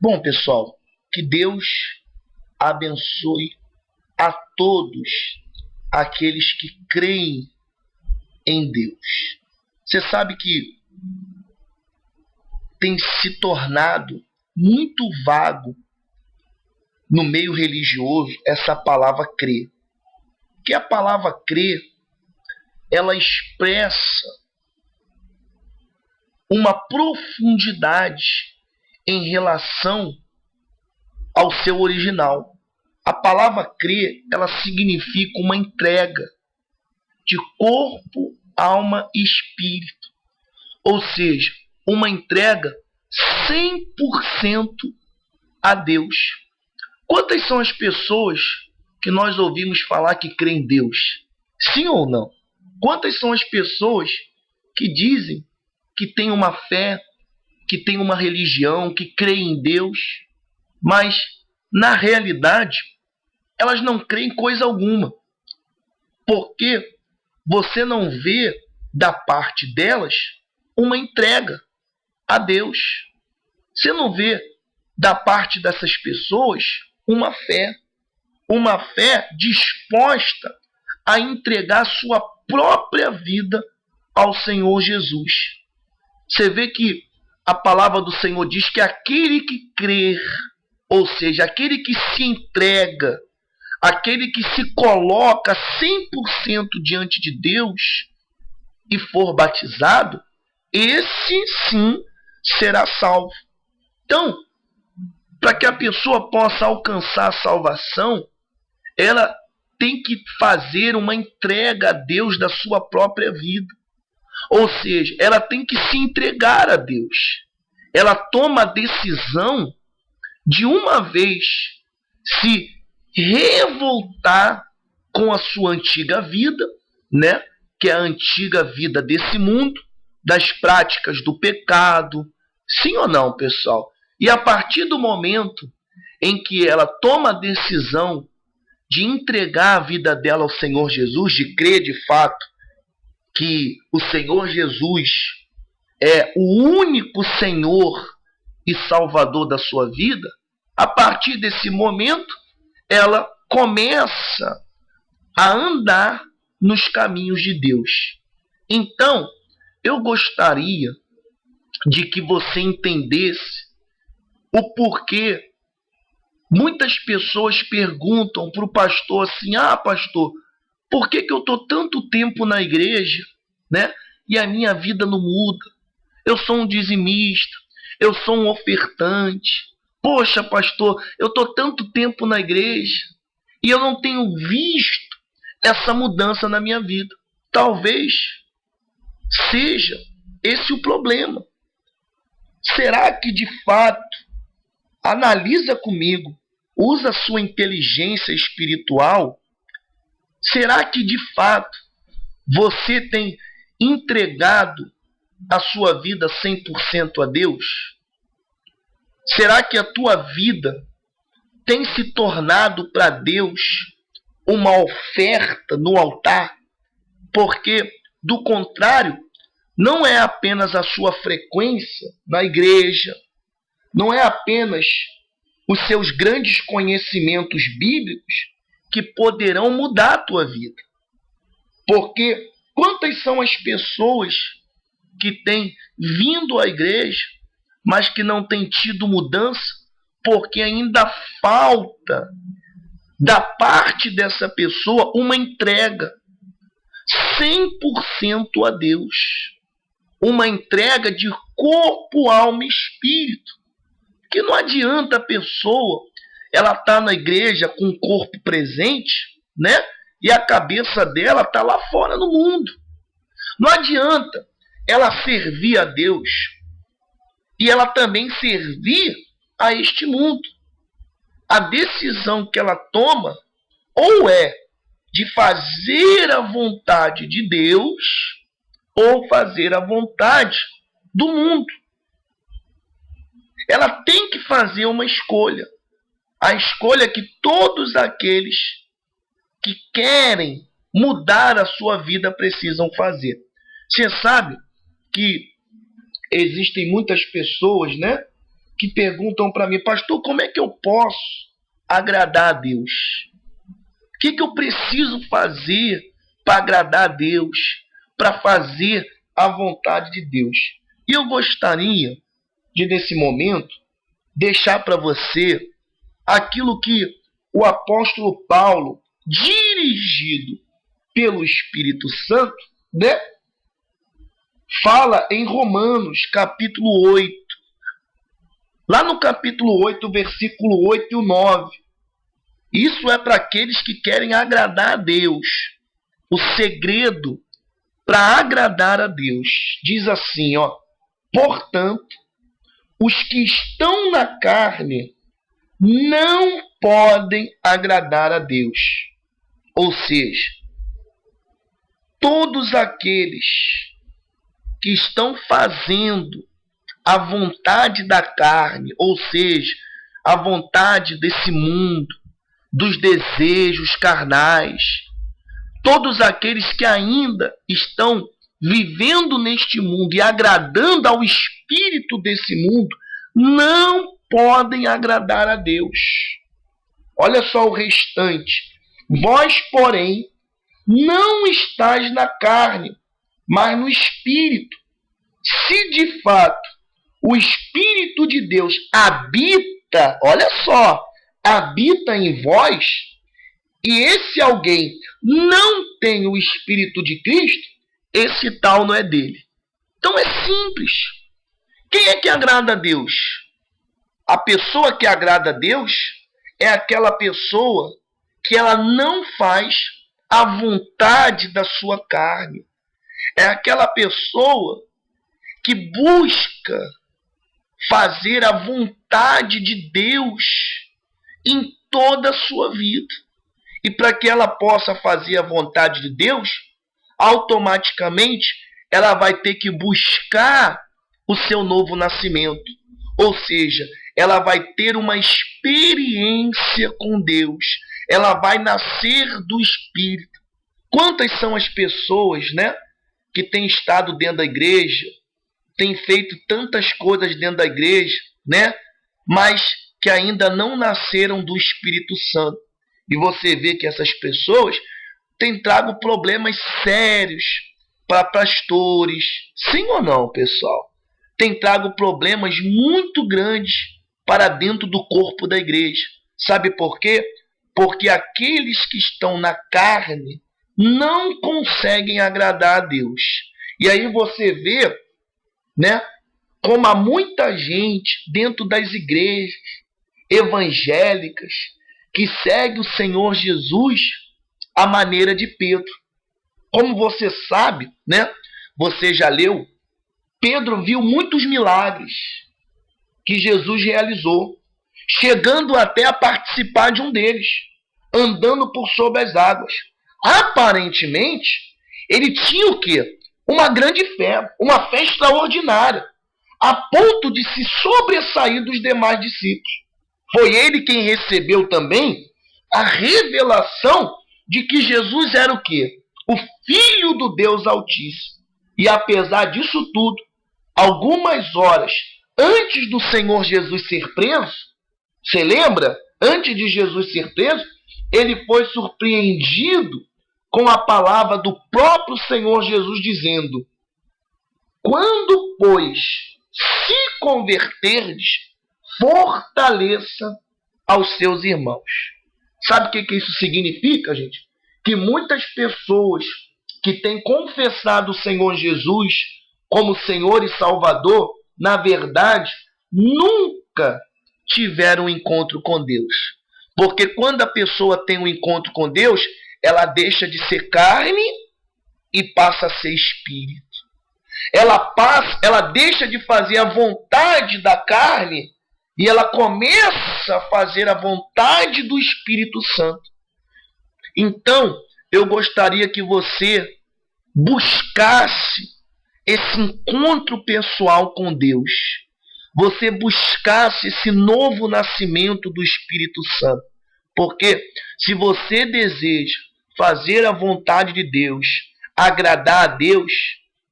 Bom, pessoal, que Deus abençoe a todos aqueles que creem em Deus. Você sabe que tem se tornado muito vago no meio religioso essa palavra crer. Que a palavra crer, ela expressa uma profundidade em relação ao seu original. A palavra crer, ela significa uma entrega de corpo, alma e espírito. Ou seja, uma entrega 100% a Deus. Quantas são as pessoas que nós ouvimos falar que creem em Deus? Sim ou não? Quantas são as pessoas que dizem que têm uma fé, que têm uma religião, que creem em Deus, mas na realidade elas não creem em coisa alguma? Porque você não vê da parte delas uma entrega a Deus. Você não vê da parte dessas pessoas uma fé disposta a entregar sua própria vida ao Senhor Jesus. Você vê que a palavra do Senhor diz que aquele que crer, ou seja, aquele que se entrega, aquele que se coloca 100% diante de Deus e for batizado, esse sim será salvo. Então, para que a pessoa possa alcançar a salvação, ela tem que fazer uma entrega a Deus da sua própria vida. Ou seja, ela tem que se entregar a Deus. Ela toma a decisão de uma vez se revoltar com a sua antiga vida, né? Que é a antiga vida desse mundo, das práticas do pecado. Sim ou não, pessoal? E a partir do momento em que ela toma a decisão de entregar a vida dela ao Senhor Jesus, de crer de fato que o Senhor Jesus é o único Senhor e Salvador da sua vida, a partir desse momento ela começa a andar nos caminhos de Deus. Então, eu gostaria de que você entendesse o porquê muitas pessoas perguntam para o pastor assim: pastor, por que eu estou tanto tempo na igreja, né, e a minha vida não muda? Eu sou um dizimista, eu sou um ofertante. Poxa, pastor, eu estou tanto tempo na igreja e eu não tenho visto essa mudança na minha vida. Talvez seja esse o problema. Será que de fato, analisa comigo, usa a sua inteligência espiritual, será que de fato você tem entregado a sua vida 100% a Deus? Será que a tua vida tem se tornado para Deus uma oferta no altar? Porque, do contrário, não é apenas a sua frequência na igreja, não é apenas os seus grandes conhecimentos bíblicos que poderão mudar a tua vida. Porque quantas são as pessoas que têm vindo à igreja, mas que não têm tido mudança, porque ainda falta da parte dessa pessoa uma entrega 100% a Deus. Uma entrega de corpo, alma e espírito. Que não adianta a pessoa, ela tá na igreja com o corpo presente, né? E a cabeça dela tá lá fora no mundo. Não adianta ela servir a Deus e ela também servir a este mundo. A decisão que ela toma ou é de fazer a vontade de Deus ou fazer a vontade do mundo. Ela tem que fazer uma escolha. A escolha que todos aqueles que querem mudar a sua vida precisam fazer. Você sabe que existem muitas pessoas, né, que perguntam para mim, pastor, como é que eu posso agradar a Deus? O que eu preciso fazer para agradar a Deus, para fazer a vontade de Deus? E eu gostaria de, nesse momento, deixar para você aquilo que o apóstolo Paulo, dirigido pelo Espírito Santo, né, fala em Romanos, capítulo 8. Lá no capítulo 8, versículo 8 e o 9. Isso é para aqueles que querem agradar a Deus. O segredo para agradar a Deus. Diz assim, ó. Portanto, os que estão na carne não podem agradar a Deus. Ou seja, todos aqueles que estão fazendo a vontade da carne, ou seja, a vontade desse mundo, dos desejos carnais, todos aqueles que ainda estão vivendo neste mundo e agradando ao espírito desse mundo, não podem agradar a Deus. Olha só o restante. Vós, porém, não estáis na carne, mas no espírito. Se de fato o Espírito de Deus habita, olha só, habita em vós, e esse alguém não tem o Espírito de Cristo, esse tal não é dele. Então é simples. Quem é que agrada a Deus? A pessoa que agrada a Deus é aquela pessoa que ela não faz a vontade da sua carne. É aquela pessoa que busca fazer a vontade de Deus em toda a sua vida. E para que ela possa fazer a vontade de Deus, automaticamente ela vai ter que buscar o seu novo nascimento. Ou seja, ela vai ter uma experiência com Deus. Ela vai nascer do Espírito. Quantas são as pessoas, né, que têm estado dentro da igreja, têm feito tantas coisas dentro da igreja, né, mas que ainda não nasceram do Espírito Santo. E você vê que essas pessoas têm trago problemas sérios para pastores. Sim ou não, pessoal? Tem trago problemas muito grandes para dentro do corpo da igreja. Sabe por quê? Porque aqueles que estão na carne não conseguem agradar a Deus. E aí você vê, né, como há muita gente dentro das igrejas evangélicas que segue o Senhor Jesus à maneira de Pedro. Como você sabe, né, você já leu, Pedro viu muitos milagres que Jesus realizou, chegando até a participar de um deles, andando por sobre as águas. Aparentemente, ele tinha o quê? Uma grande fé, uma fé extraordinária, a ponto de se sobressair dos demais discípulos. Foi ele quem recebeu também a revelação de que Jesus era o quê? O Filho do Deus Altíssimo. E apesar disso tudo, algumas horas antes do Senhor Jesus ser preso, você lembra? Antes de Jesus ser preso, ele foi surpreendido com a palavra do próprio Senhor Jesus dizendo: quando, pois, se converterdes, fortaleça aos seus irmãos. Sabe o que isso significa, gente? Que muitas pessoas que têm confessado o Senhor Jesus como Senhor e Salvador, na verdade, nunca tiveram um encontro com Deus. Porque quando a pessoa tem um encontro com Deus, ela deixa de ser carne e passa a ser espírito. Ela deixa de fazer a vontade da carne e ela começa a fazer a vontade do Espírito Santo. Então, eu gostaria que você buscasse esse encontro pessoal com Deus. Você buscasse esse novo nascimento do Espírito Santo. Porque se você deseja fazer a vontade de Deus, agradar a Deus,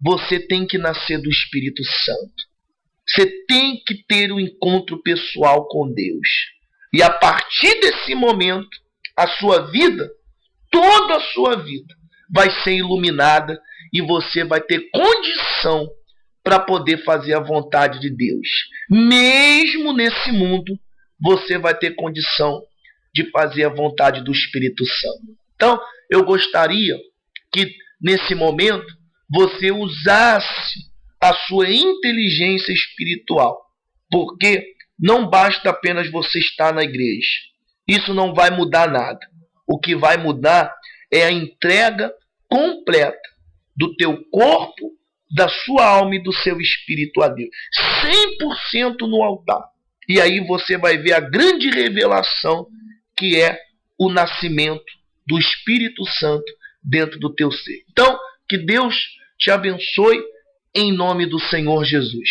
você tem que nascer do Espírito Santo. Você tem que ter um encontro pessoal com Deus. E a partir desse momento, a sua vida, toda a sua vida, vai ser iluminada e você vai ter condição para poder fazer a vontade de Deus. Mesmo nesse mundo, você vai ter condição de fazer a vontade do Espírito Santo. Então, eu gostaria que, nesse momento, você usasse a sua inteligência espiritual. Porque não basta apenas você estar na igreja. Isso não vai mudar nada. O que vai mudar é a entrega completa do teu corpo, da sua alma e do seu espírito a Deus. 100% no altar. E aí você vai ver a grande revelação que é o nascimento do Espírito Santo dentro do teu ser. Então, que Deus te abençoe em nome do Senhor Jesus.